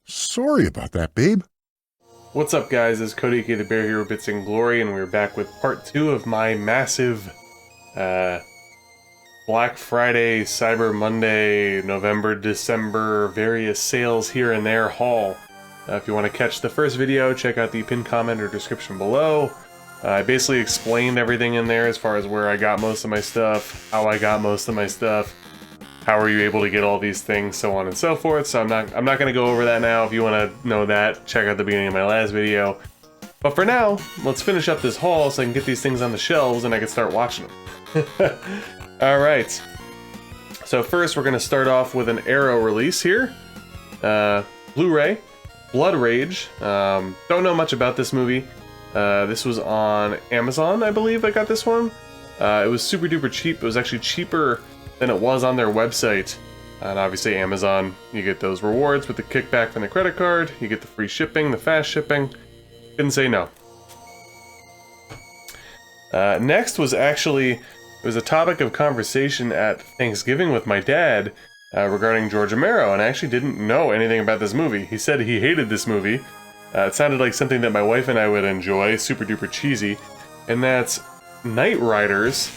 Sorry about that, babe. What's up, guys? It's Cody, aka the Bear Hero Bits and Glory, and we're back with part 2 of my massive Black Friday, Cyber Monday, November, December, various sales here and there haul. If you want to catch the first video, check out the pinned comment or description below. I basically explained everything in there as far as where I got most of my stuff, how I got most of my stuff, how are you able to get all these things, so on and so forth. So I'm not going to go over that now. If you want to know that, check out the beginning of my last video. But for now, let's finish up this haul so I can get these things on the shelves and I can start watching them. Alright. So first we're going to start off with an Arrow release here. Blu-ray. Blood Rage. Don't know much about this movie. This was on Amazon, I believe I got this one. It was super duper cheap. It was actually cheaper than it was on their website. And obviously Amazon, you get those rewards with the kickback from the credit card, you get the free shipping, the fast shipping. Couldn't say no. Next was actually, it was a topic of conversation at Thanksgiving with my dad regarding George Romero, and I actually didn't know anything about this movie. He said he hated this movie. It sounded like something that my wife and I would enjoy, super duper cheesy, and that's Knight Riders.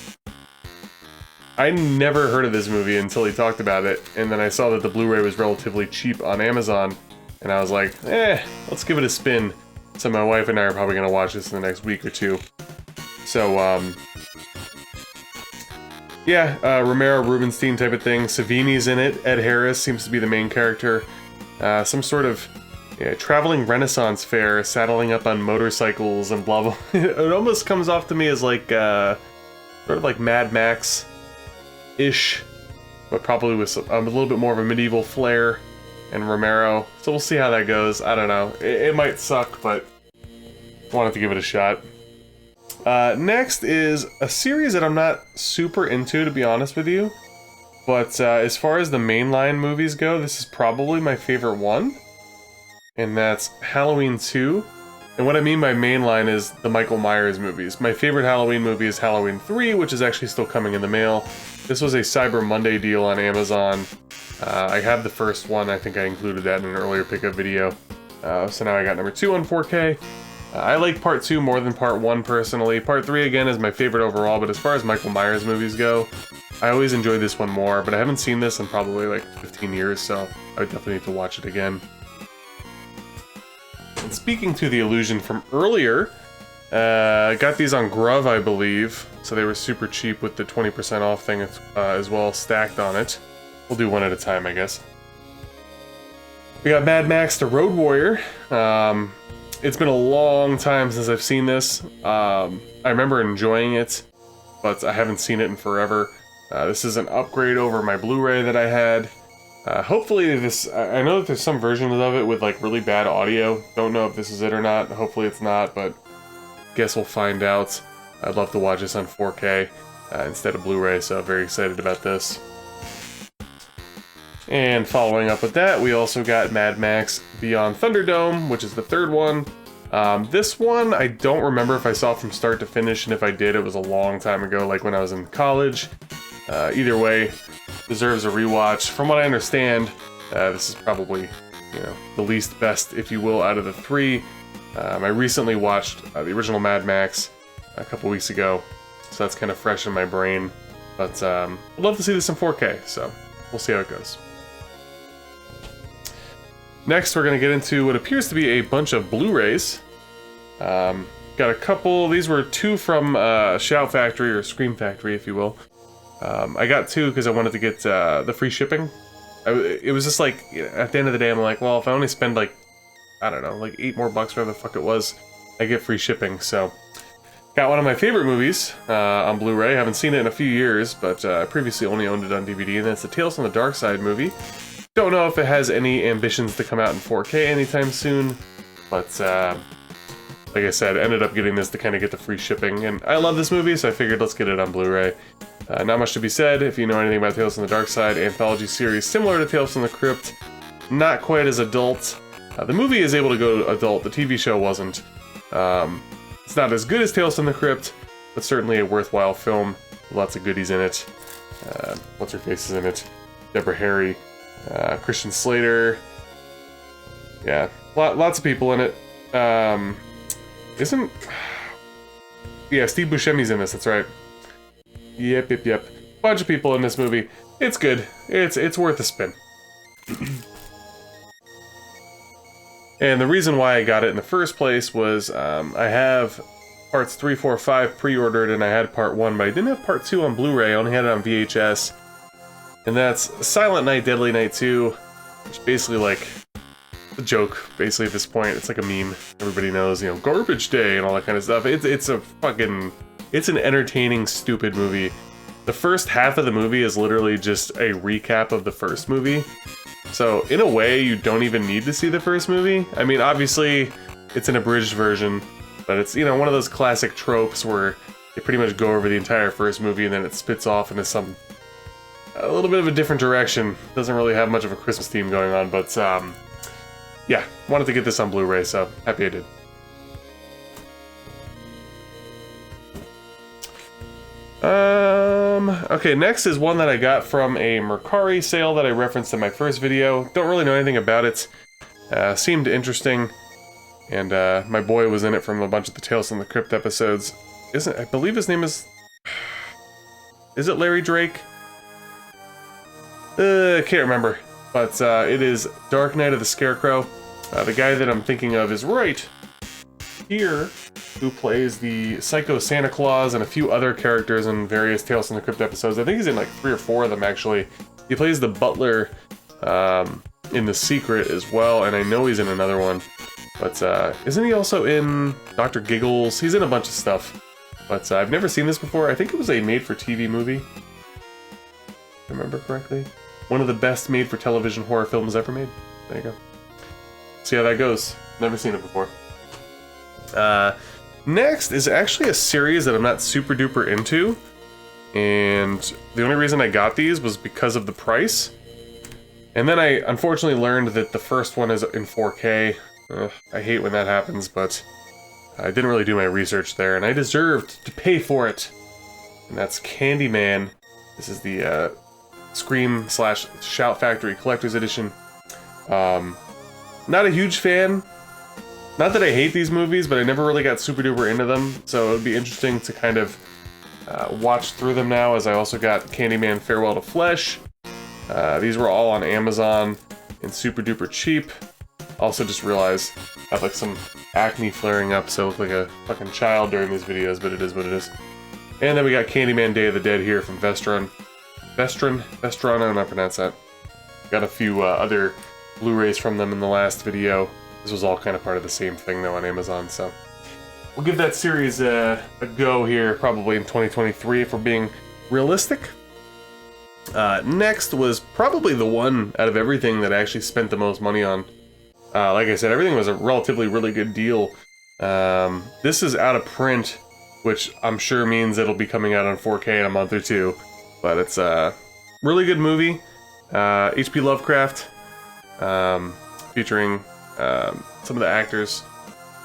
I never heard of this movie until he talked about it, and then I saw that the Blu-ray was relatively cheap on Amazon, and I was like, let's give it a spin. So my wife and I are probably going to watch this in the next week or two. So, Romero, Rubinstein type of thing. Savini's in it. Ed Harris seems to be the main character. Some sort of traveling Renaissance fair, saddling up on motorcycles and blah blah. It almost comes off to me as like, sort of like Mad Max ish, but probably with a little bit more of a medieval flair, and Romero. So we'll see how that goes. I don't know. It might suck, but wanted to give it a shot. Next is a series that I'm not super into, to be honest with you. But as far as the mainline movies go, this is probably my favorite one. And that's Halloween 2. And what I mean by mainline is the Michael Myers movies. My favorite Halloween movie is Halloween 3, which is actually still coming in the mail. This was a Cyber Monday deal on Amazon. I have the first one. I think I included that in an earlier pickup video. So now I got number 2 on 4K. I like part 2 more than part 1 personally. Part 3 again is my favorite overall, but as far as Michael Myers movies go, I always enjoy this one more, but I haven't seen this in probably like 15 years, so I would definitely need to watch it again. And speaking to the illusion from earlier, I got these on Grove, I believe, so they were super cheap with the 20% off thing as well stacked on it. We'll do one at a time, I guess. We got Mad Max The Road Warrior. It's been a long time since I've seen this. I remember enjoying it, but I haven't seen it in forever. This is an upgrade over my Blu-ray that I had. Hopefully this, I know that there's some versions of it with like really bad audio. Don't know if this is it or not. Hopefully it's not, but guess we'll find out. I'd love to watch this on 4K instead of Blu-ray, so very excited about this. And following up with that, we also got Mad Max Beyond Thunderdome, which is the third one. This one, I don't remember if I saw from start to finish, and if I did, it was a long time ago, like when I was in college. Either way, deserves a rewatch. From what I understand, this is probably, the least best, if you will, out of the 3. I recently watched the original Mad Max a couple weeks ago, so that's kind of fresh in my brain. But I'd love to see this in 4K, so we'll see how it goes. Next, we're going to get into what appears to be a bunch of Blu-rays. Got a couple. These were 2 from Shout Factory, or Scream Factory, if you will. I got 2 because I wanted to get the free shipping. It was just like, at the end of the day, I'm like, well, if I only spend like, I don't know, like $8 more, whatever the fuck it was, I get free shipping. So, got one of my favorite movies on Blu-ray. I haven't seen it in a few years, but I previously only owned it on DVD, and that's the Tales from the Dark Side movie. Don't know if it has any ambitions to come out in 4K anytime soon, but like I said, ended up getting this to kind of get the free shipping, and I love this movie, so I figured let's get it on Blu-ray. Not much to be said. If you know anything about Tales from the Dark Side, anthology series similar to Tales from the Crypt, not quite as adult. The movie is able to go adult, the TV show wasn't. It's not as good as Tales from the Crypt, but certainly a worthwhile film. Lots of goodies in it. What's her face is in it? Deborah Harry. Christian Slater. Yeah, lots of people in it. Isn't... Yeah, Steve Buscemi's in this, that's right. Yep. Bunch of people in this movie. It's good. It's worth a spin. And the reason why I got it in the first place was I have parts 3, 4, 5 pre-ordered, and I had part 1, but I didn't have part 2 on Blu-ray. I only had it on VHS. And that's Silent Night, Deadly Night 2, which basically like a joke, basically at this point. It's like a meme. Everybody knows, you know, Garbage Day and all that kind of stuff. It's an entertaining, stupid movie. The first half of the movie is literally just a recap of the first movie. So, in a way, you don't even need to see the first movie. I mean, obviously, it's an abridged version, but it's, you know, one of those classic tropes where they pretty much go over the entire first movie and then it spits off into a little bit of a different direction. Doesn't really have much of a Christmas theme going on, but, yeah, wanted to get this on Blu-ray, so happy I did. Okay, next is one that I got from a Mercari sale that I referenced in my first video. Don't really know anything about it. Seemed interesting, and my boy was in it from a bunch of the Tales from the Crypt episodes. I believe his name is... Is it Larry Drake? Can't remember. But it is Dark Night of the Scarecrow. The guy that I'm thinking of is right here, who plays the Psycho Santa Claus and a few other characters in various Tales from the Crypt episodes. I think he's in like 3 or 4 of them, actually. He plays the butler in The Secret as well, and I know he's in another one. But isn't he also in Dr. Giggles? He's in a bunch of stuff. But I've never seen this before. I think it was a made-for-TV movie, if I remember correctly. One of the best made-for-television horror films ever made. There you go. See how that goes. Never seen it before. Next is actually a series that I'm not super duper into, and the only reason I got these was because of the price. And then I unfortunately learned that the first one is in 4K. I hate when that happens, but I didn't really do my research there, and I deserved to pay for it. And that's Candyman. This is the Scream/Shout Factory Collector's Edition. Not a huge fan. Not that I hate these movies, but I never really got super duper into them, so it would be interesting to kind of watch through them now, as I also got Candyman Farewell to Flesh. These were all on Amazon and super duper cheap. Also just realized I have like some acne flaring up, so I look like a fucking child during these videos, but it is what it is. And then we got Candyman Day of the Dead here from Vestron, I don't know how to pronounce that. Got a few other Blu-rays from them in the last video. This was all kind of part of the same thing though on Amazon, so we'll give that series a go here, probably in 2023 if we're being realistic. Next was probably the one out of everything that I actually spent the most money on. Like I said, everything was a relatively really good deal. This is out of print, which I'm sure means it'll be coming out on 4K in a month or two. But it's a really good movie. H.P. Lovecraft, featuring some of the actors.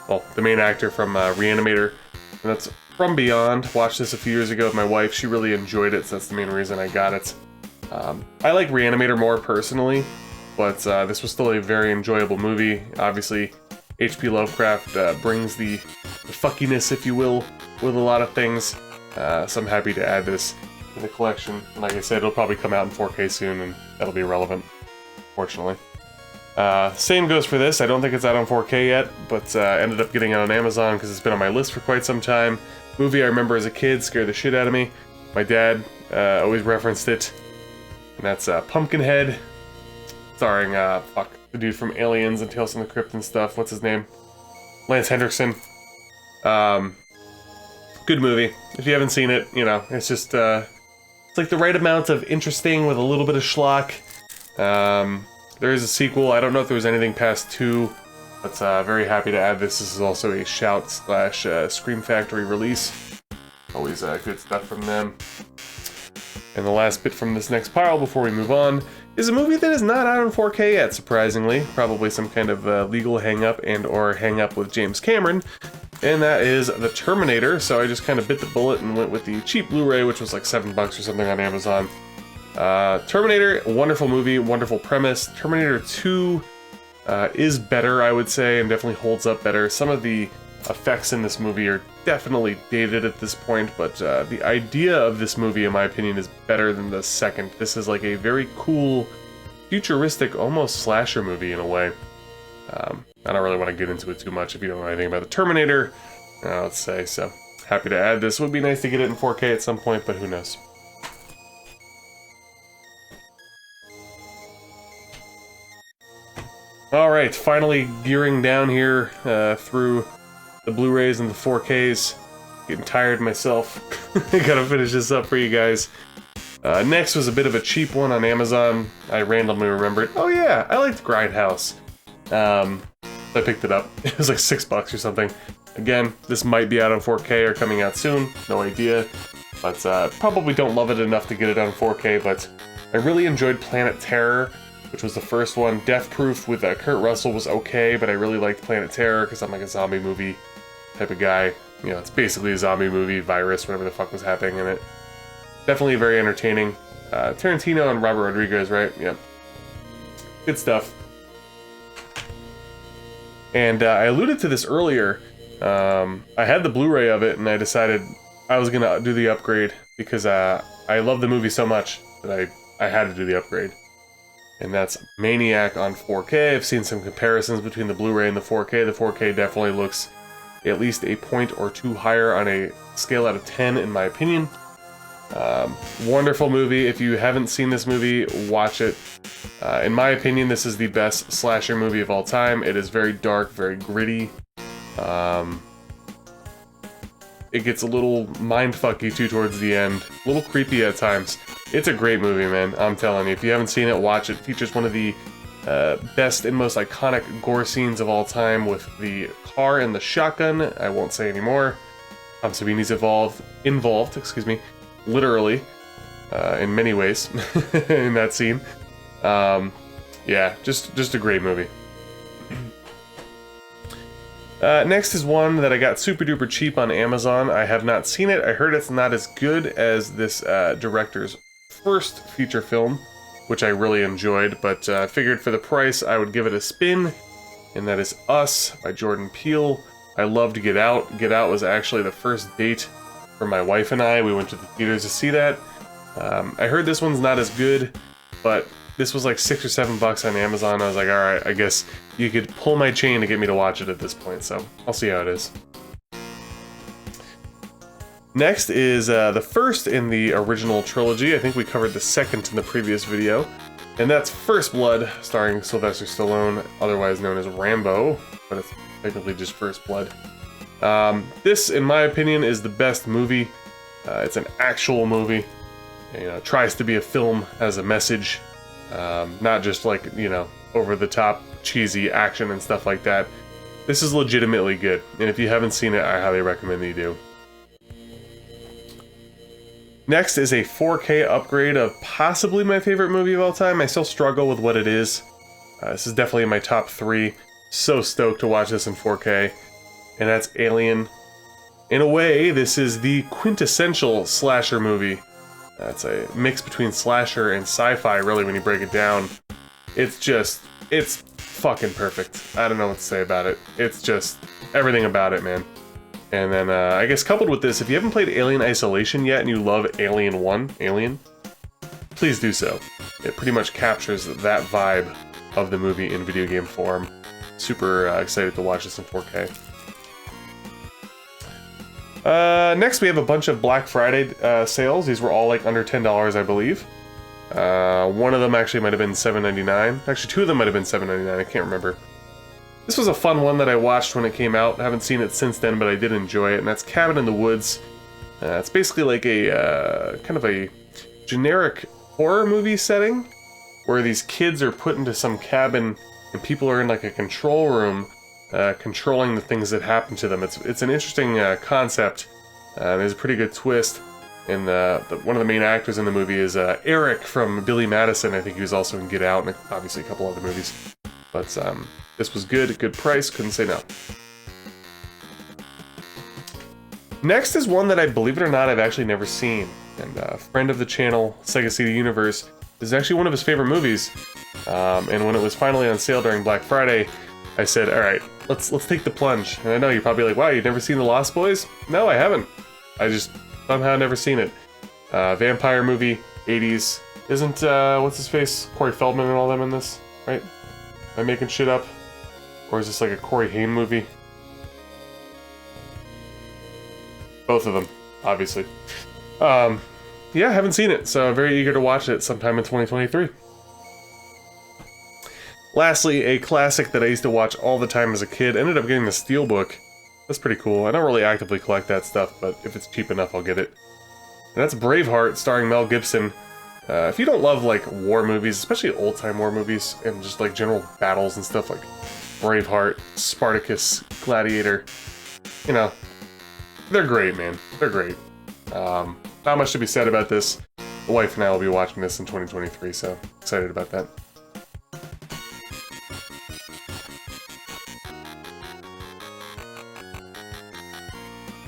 Well, the main actor from Reanimator. And that's From Beyond. Watched this a few years ago with my wife. She really enjoyed it, so that's the main reason I got it. I like Reanimator more personally, but this was still a very enjoyable movie. Obviously, H.P. Lovecraft brings the fuckiness, if you will, with a lot of things. So I'm happy to add this to the collection. And like I said, it'll probably come out in 4K soon, and that'll be relevant, fortunately. Same goes for this. I don't think it's out on 4K yet, but ended up getting it on Amazon because it's been on my list for quite some time. Movie I remember as a kid, scared the shit out of me. My dad always referenced it, and that's Pumpkinhead, starring the dude from Aliens and Tales from the Crypt and stuff. What's his name? Lance Henriksen. Good movie. If you haven't seen it, you know, it's just it's like the right amount of interesting with a little bit of schlock. There is a sequel. I don't know if there was anything past 2, but very happy to add this. This is also a Shout/Scream Factory release. Always good stuff from them. And the last bit from this next pile before we move on is a movie that is not out on 4K yet, surprisingly. Probably some kind of legal hang-up and/or hang-up with James Cameron. And that is The Terminator. So I just kind of bit the bullet and went with the cheap Blu-ray, which was like $7 or something on Amazon. Terminator, wonderful movie, wonderful premise. Terminator 2 is better, I would say, and definitely holds up better. Some of the effects in this movie are definitely dated at this point, but the idea of this movie, in my opinion, is better than the second. This is like a very cool, futuristic, almost slasher movie in a way. I don't really want to get into it too much if you don't know anything about the Terminator, let's say, so happy to add this. Would be nice to get it in 4K at some point, but who knows. Alright, finally gearing down here through the Blu-rays and the 4Ks. Getting tired myself. Gotta finish this up for you guys. Next was a bit of a cheap one on Amazon. I randomly remembered, oh yeah, I liked Grindhouse. I picked it up. It was like $6 or something. Again, this might be out on 4K or coming out soon, no idea. But probably don't love it enough to get it on 4K, but I really enjoyed Planet Terror, which was the first one. Death Proof with Kurt Russell was okay, but I really liked Planet Terror because I'm like a zombie movie type of guy. You know, it's basically a zombie movie, virus, whatever the fuck was happening in it. Definitely very entertaining. Tarantino and Robert Rodriguez, right? Yeah. Good stuff. And I alluded to this earlier. I had the Blu-ray of it, and I decided I was gonna do the upgrade because I love the movie so much that I had to do the upgrade. And that's Maniac on 4K. I've seen some comparisons between the Blu-ray and the 4K. The 4K definitely looks at least a point or two higher on a scale out of 10, in my opinion. Wonderful movie. If you haven't seen this movie, watch it. In my opinion, this is the best slasher movie of all time. It is very dark, very gritty. It gets a little mindfucky too towards the end. A little creepy at times. It's a great movie, man. I'm telling you. If you haven't seen it, watch it. It features one of the best and most iconic gore scenes of all time with the car and the shotgun. I won't say any more. Tom Savini's involved, excuse me, literally, in many ways in that scene. Yeah, just a great movie. Next is one that I got super duper cheap on Amazon. I have not seen it. I heard it's not as good as this director's first feature film, which I really enjoyed, but I figured for the price I would give it a spin, and that is Us by Jordan Peele. I loved Get Out. Get Out was actually the first date for my wife and I. We went to the theaters to see that. I heard this one's not as good, but this was like $6 or $7 on Amazon. I was like, alright, I guess you could pull my chain to get me to watch it at this point, so I'll see how it is. Next is the first in the original trilogy. I think we covered the second in the previous video. And that's First Blood, starring Sylvester Stallone, otherwise known as Rambo, but it's technically just First Blood. This, in my opinion, is the best movie. It's an actual movie. You know, it tries to be a film, has a message. Not just like, you know, over-the-top cheesy action and stuff like that. This is legitimately good, and if you haven't seen it, I highly recommend that you do. Next is a 4K upgrade of possibly my favorite movie of all time. I still struggle with what it is. This is definitely in my top 3. So stoked to watch this in 4K. And that's Alien. In a way, this is the quintessential slasher movie. It's a mix between slasher and sci-fi, really, when you break it down. It's fucking perfect. I don't know what to say about it. It's just everything about it, man. And then, I guess coupled with this, if you haven't played Alien Isolation yet and you love Alien 1, Alien, please do so. It pretty much captures that vibe of the movie in video game form. Super excited to watch this in 4K. Next we have a bunch of Black Friday sales. These were all like under $10, I believe. One of them actually might have been $7.99. Actually, two of them might have been $7.99. I can't remember. This was a fun one that I watched when it came out. I haven't seen it since then, but I did enjoy it, and that's Cabin in the Woods. It's basically like a kind of a generic horror movie setting where these kids are put into some cabin and people are in like a control room controlling the things that happen to them. It's an interesting concept. There's a pretty good twist, and one of the main actors in the movie is Eric from Billy Madison. I think he was also in Get Out and obviously a couple other movies. But this was good price, couldn't say no. Next is one that I, believe it or not, I've actually never seen. And a friend of the channel, Sega CD Universe, this is actually one of his favorite movies. And when it was finally on sale during Black Friday, I said, all right, let's take the plunge. And I know you're probably like, wow, you've never seen The Lost Boys? No, I haven't. I just somehow never seen it. Vampire movie, 80s. Isn't, what's his face? Corey Feldman and all them in this, right? Am I making shit up? Or is this like a Corey Haim movie? Both of them, obviously. Yeah, I haven't seen it, so I'm very eager to watch it sometime in 2023. Lastly, a classic that I used to watch all the time as a kid. Ended up getting the Steelbook. That's pretty cool. I don't really actively collect that stuff, but if it's cheap enough, I'll get it. And that's Braveheart, starring Mel Gibson. If you don't love, like, war movies, especially old-time war movies, and just, like, general battles and stuff like Braveheart, Spartacus, Gladiator, you know, they're great, man. They're great. Not much to be said about this. The wife and I will be watching this in 2023, so excited about that.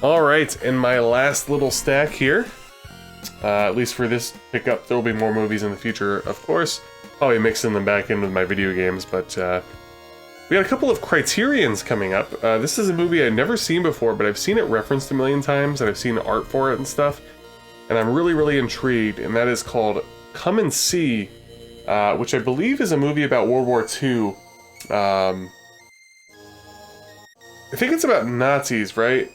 Alright, and my last little stack here, at least for this pickup. There will be more movies in the future, of course. Probably mixing them back in with my video games, but we got a couple of Criterions coming up. This is a movie I've never seen before, but I've seen it referenced a million times, and I've seen art for it and stuff. And I'm really, really intrigued, and that is called Come and See, which I believe is a movie about World War II. I think it's about Nazis, right?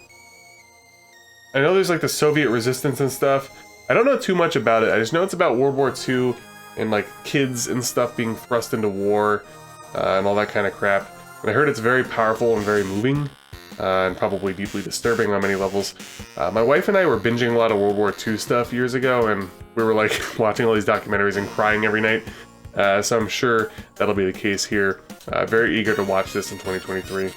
I know there's like the Soviet resistance and stuff. I don't know too much about it. I just know it's about World War II and like kids and stuff being thrust into war and all that kind of crap. And I heard it's very powerful and very moving and probably deeply disturbing on many levels. My wife and I were binging a lot of World War II stuff years ago, and we were like watching all these documentaries and crying every night. So I'm sure that'll be the case here. Very eager to watch this in 2023.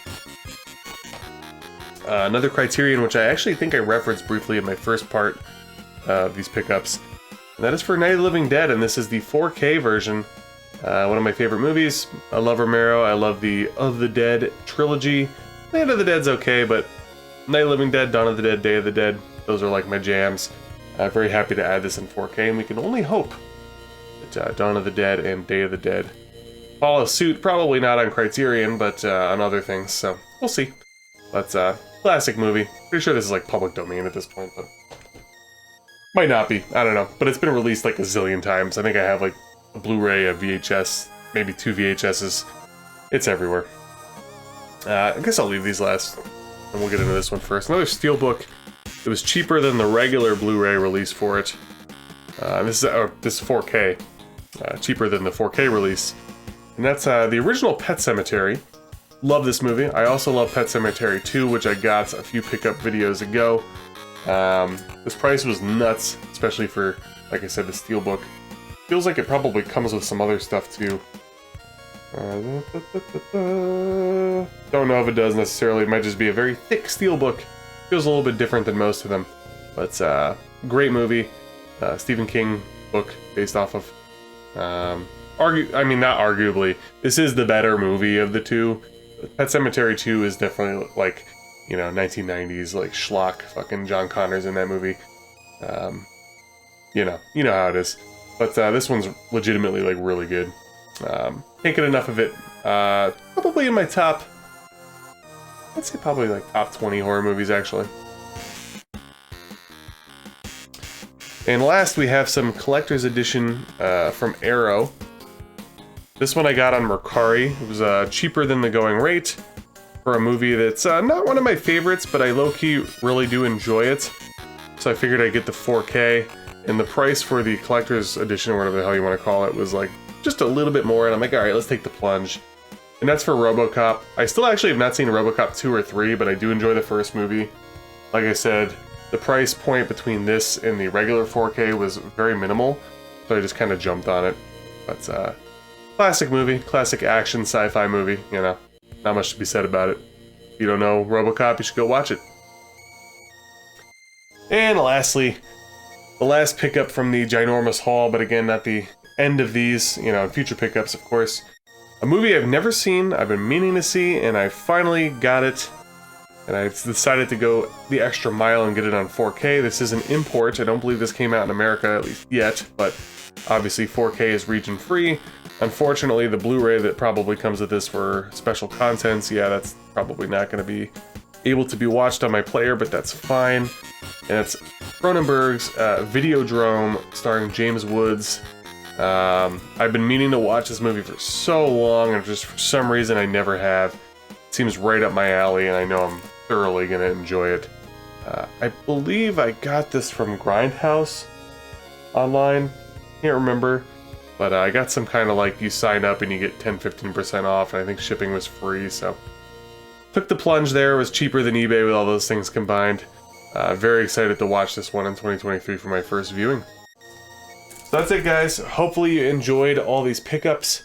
Another Criterion, which I actually think I referenced briefly in my first part of these pickups, and that is for Night of the Living Dead, and this is the 4K version. One of my favorite movies. I love Romero. I love the Of the Dead trilogy. Night of the Dead's okay, but Night of the Living Dead, Dawn of the Dead, Day of the Dead, those are like my jams. Very happy to add this in 4K, and we can only hope that Dawn of the Dead and Day of the Dead follow suit. Probably not on Criterion, but on other things, so we'll see. But classic movie. Pretty sure this is like public domain at this point, but might not be. I don't know. But it's been released like a zillion times. I think I have like a Blu-ray, a VHS, maybe 2 VHSs. It's everywhere. I guess I'll leave these last, and we'll get into this one first. Another Steelbook. It was cheaper than the regular Blu-ray release for it. This is 4K. Cheaper than the 4K release. And that's the original Pet Sematary. Love this movie. I also love Pet Sematary 2, which I got a few pickup videos ago. This price was nuts, especially for, like I said, the Steelbook. Feels like it probably comes with some other stuff too. Don't know if it does necessarily. It might just be a very thick Steelbook. Feels a little bit different than most of them. But great movie. Stephen King book based off of... not arguably. This is the better movie of the two. Pet Sematary 2 is definitely like, you know, 1990s, like schlock, fucking John Connor's in that movie. You know how it is. But this one's legitimately like really good. Can't get enough of it. Probably in my top, I'd say probably like top 20 horror movies actually. And last we have some collector's edition from Arrow. This one I got on Mercari. It was cheaper than the going rate for a movie that's not one of my favorites, but I low-key really do enjoy it. So I figured I'd get the 4K, and the price for the collector's edition, or whatever the hell you want to call it, was like just a little bit more, and I'm like, alright, let's take the plunge. And that's for RoboCop. I still actually have not seen RoboCop 2 or 3, but I do enjoy the first movie. Like I said, the price point between this and the regular 4K was very minimal, so I just kind of jumped on it. But, classic movie, classic action sci-fi movie, you know, not much to be said about it. If you don't know RoboCop, you should go watch it. And lastly, the last pickup from the ginormous haul, but again, not the end of these, you know, future pickups, of course. A movie I've never seen, I've been meaning to see, and I finally got it. And I decided to go the extra mile and get it on 4K. This is an import. I don't believe this came out in America, at least yet, but obviously 4K is region free. Unfortunately, the Blu-ray that probably comes with this for special contents, yeah, that's probably not going to be able to be watched on my player, but that's fine. And it's Cronenberg's Videodrome, starring James Woods. I've been meaning to watch this movie for so long, and just for some reason I never have. It seems right up my alley, and I know I'm thoroughly going to enjoy it. I believe I got this from Grindhouse online. Can't remember. But I got some kind of like, you sign up and you get 10-15% off, and I think shipping was free, so took the plunge there. It was cheaper than eBay with all those things combined. Very excited to watch this one in 2023 for my first viewing. So that's it, guys. Hopefully you enjoyed all these pickups.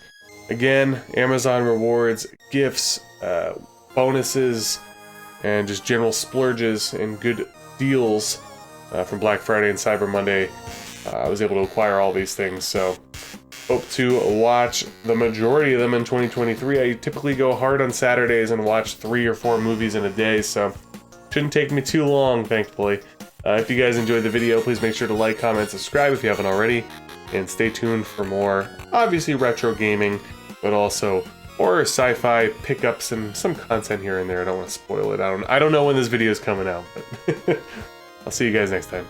Again, Amazon rewards, gifts, bonuses, and just general splurges and good deals from Black Friday and Cyber Monday. I was able to acquire all these things, so hope to watch the majority of them in 2023. I typically go hard on Saturdays and watch 3 or 4 movies in a day, so shouldn't take me too long, thankfully. If you guys enjoyed the video, please make sure to like, comment, subscribe if you haven't already, and stay tuned for more, obviously retro gaming, but also horror, sci-fi, pickups, and some content here and there. I don't want to spoil it. I don't know when this video is coming out, but I'll see you guys next time.